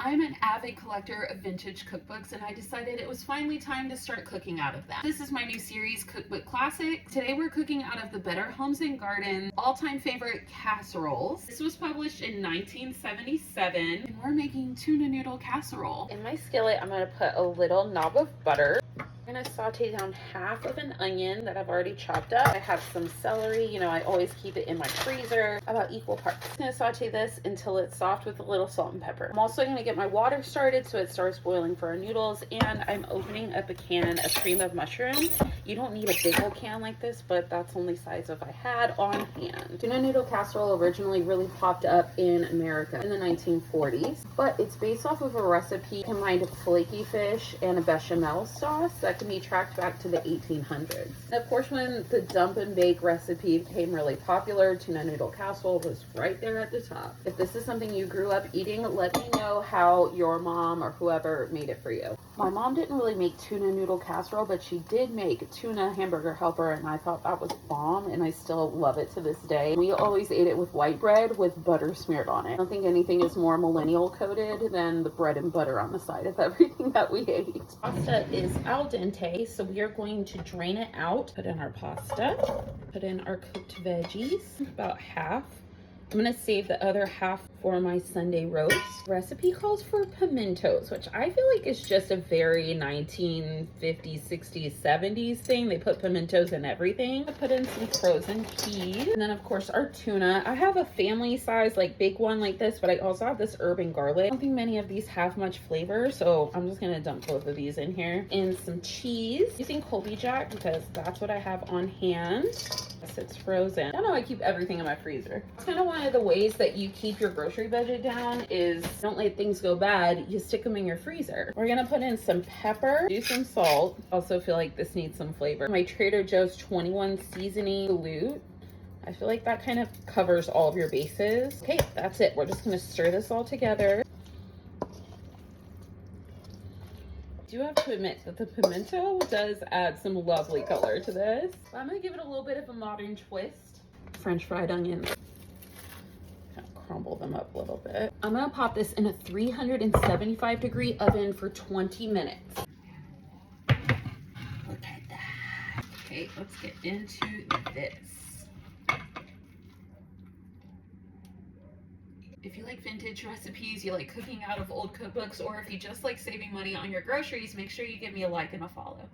I'm an avid collector of vintage cookbooks, and I decided it was finally time to start cooking out of them. This is my new series, Cookbook Classic. Today we're cooking out of the Better Homes and Gardens all-time favorite casseroles. This was published in 1977, and we're making tuna noodle casserole. In my skillet, I'm going to put a little knob of butter. I'm going to saute down half of an onion that I've already chopped up. I have some celery. You know, I always keep it in my freezer, about equal parts. I'm going to saute this until it's soft with a little salt and pepper. I'm also going to get my water started so it starts boiling for our noodles, and I'm opening up a can of cream of mushroom. You don't need a big old can like this, but that's the only size of I had on hand. Tuna noodle casserole originally really popped up in America in the 1940s, but it's based off of a recipe combined of flaky fish and a bechamel sauce that can be tracked back to the 1800s. And of course, when the dump and bake recipe became really popular, tuna noodle casserole was right there at the top. If this is something you grew up eating, let me know how your mom or whoever made it for you. My mom didn't really make tuna noodle casserole, but she did make tuna hamburger helper, and I thought that was bomb, and I still love it to this day. We always ate it with white bread with butter smeared on it. I don't think anything is more millennial coated than the bread and butter on the side of everything that we ate. Pasta is al dente, so we are going to drain it out, put in our pasta, put in our cooked veggies, about half. I'm gonna save the other half for my Sunday roast. Recipe calls for pimentos, which I feel like is just a very 1950s, 60s, 70s thing. They put pimentos in everything. I put in some frozen peas. And then of course our tuna. I have a family size, like big one like this, but I also have this herb and garlic. I don't think many of these have much flavor, so I'm just gonna dump both of these in here. And some cheese. Using Colby Jack because that's what I have on hand. It's frozen. I don't know, I keep everything in my freezer. It's kind of one of the ways that you keep your grocery budget down is don't let things go bad, you stick them in your freezer. We're gonna put in some pepper, do some salt. Also feel like this needs some flavor. My Trader Joe's 21 seasoning dilute. I feel like that kind of covers all of your bases. Okay, that's it. We're just gonna stir this all together. I do have to admit that the pimento does add some lovely color to this. I'm gonna give it a little bit of a modern twist. French fried onions. Kind of crumble them up a little bit. I'm gonna pop this in a 375-degree oven for 20 minutes. Look at that. Okay, let's get into this. If you like vintage recipes, you like cooking out of old cookbooks, or if you just like saving money on your groceries, make sure you give me a like and a follow.